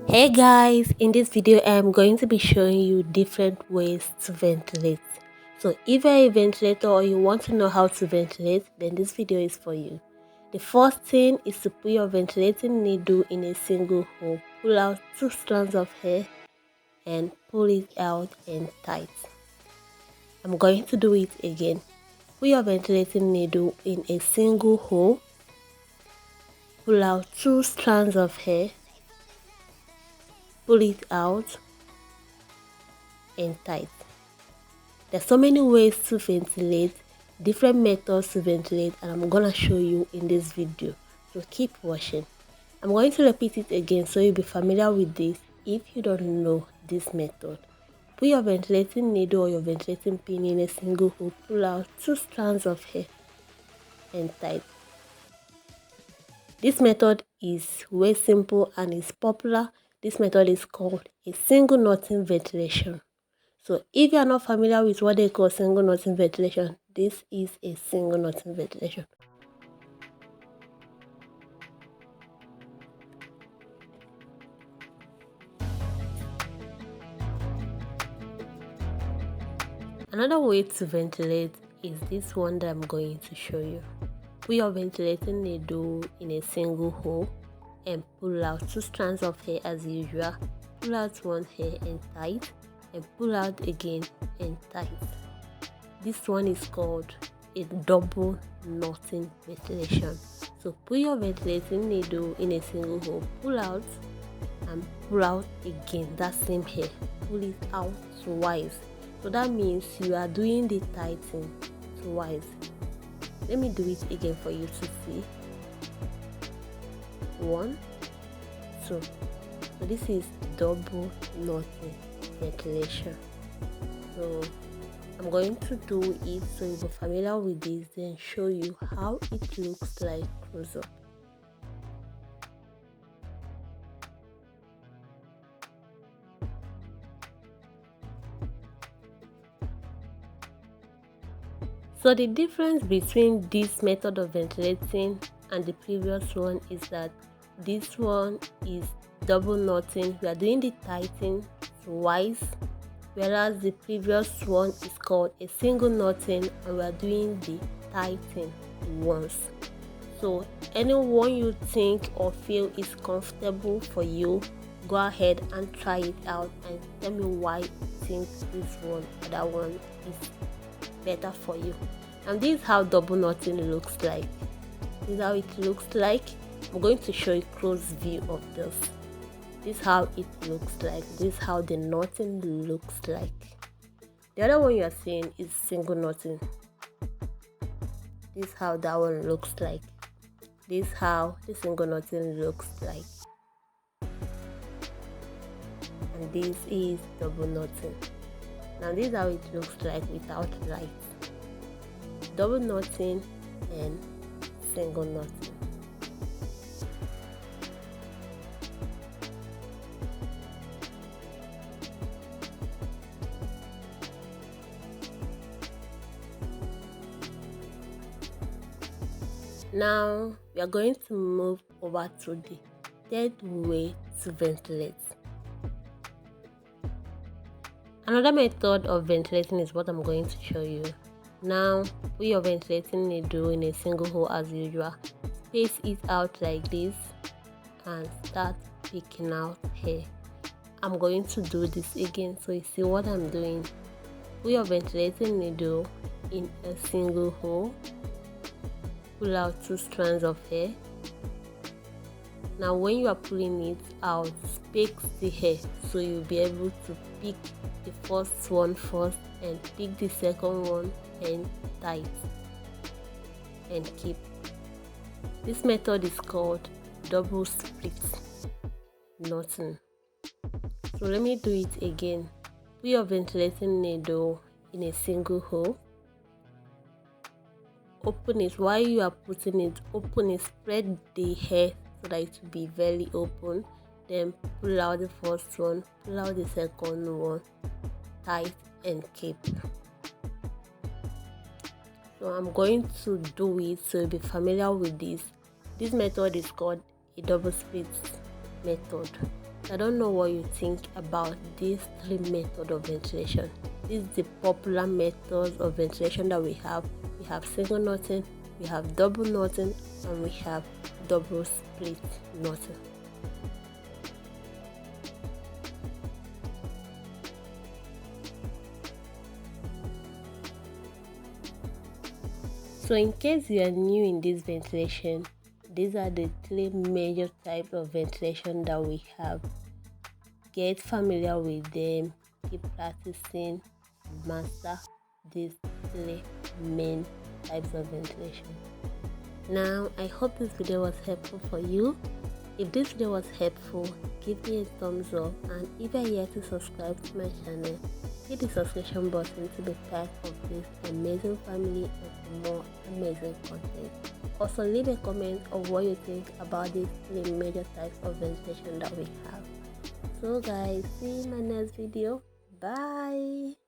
Hey guys, in this video I am going to be showing you different ways to ventilate. So if you're a ventilator or you want to know how to ventilate, then this video is for you. The first thing is to put your ventilating needle in a single hole. Pull out 2 strands of hair and pull it out and tight. I'm going to do it again. Put your ventilating needle in a single hole. Pull out 2 strands of hair. Pull it out and tight. There's so many ways to ventilate, different methods to ventilate, and I'm gonna show you in this video, so keep watching. I'm going to repeat it again so you'll be familiar with this if you don't know this method. Put your ventilating needle or your ventilating pin in a single hole, pull out 2 strands of hair and tight. This method is way simple and is popular. This method is called a single knotting ventilation. So if you are not familiar with what they call single knotting ventilation, this is a single knotting ventilation. Another way to ventilate is this one that I'm going to show you. Put your ventilating needle in a single hole and pull out 2 strands of hair as usual. Pull out 1 hair and tight, and pull out again and tight. This one is called a double knotting ventilation. So put your ventilating needle in a single hole, pull out and pull out again, that same hair, pull it out twice. So that means you are doing the tightening twice. Let me do it again for you to see. 1, 2. So this is double knotting ventilation. So I'm going to do it so you're familiar with this, then show you how it looks like close up. So the difference between this method of ventilating and the previous one is that this one is double knotting. We are doing the tightening twice, whereas the previous one is called a single knotting and we are doing the tightening once. So anyone you think or feel is comfortable for you, go ahead and try it out and tell me why you think this one or that one is better for you. And this is how double knotting looks like. This is how it looks like. I'm going to show you a close view of this. This is how it looks like. This is how the knotting looks like. The other one you are seeing is single knotting. This is how that one looks like. This is how the single knotting looks like. And this is double knotting. Now this is how it looks like without light. Double knotting and single knotting. Now we are going to move over to the third way to ventilate. Another method of ventilating is what I'm going to show you. Now put your ventilating needle in a single hole as usual. Space it out like this and start picking out hair. I'm going to do this again so you see what I'm doing. Put your ventilating needle in a single hole. Pull out 2 strands of hair. Now when you are pulling it out, space the hair so you'll be able to pick the first one first and pick the second one and tight and keep. This method is called double split knotting. So let me do it again. Put your ventilating needle in a single hole. Open it. While you are putting it, open it, spread the hair so that it will be very open. Then pull out the first one, pull out the second one, tight and keep. So I'm going to do it so you'll be familiar with this. This method is called a double split method. I don't know what you think about these three methods of ventilation. This is the popular methods of ventilation that we have. We have single knotting, we have double knotting, and we have double split knotting. So in case you are new in this ventilation, these are the three major types of ventilation that we have. Get familiar with them, keep practicing, master these three main types of ventilation. Now, I hope this video was helpful for you. If this video was helpful, give me a thumbs up, and if you're yet to subscribe to my channel, hit the subscription button to be part of this amazing family and more amazing content. Also, leave a comment of what you think about these three major types of ventilation that we have. So guys, see you in my next video. Bye.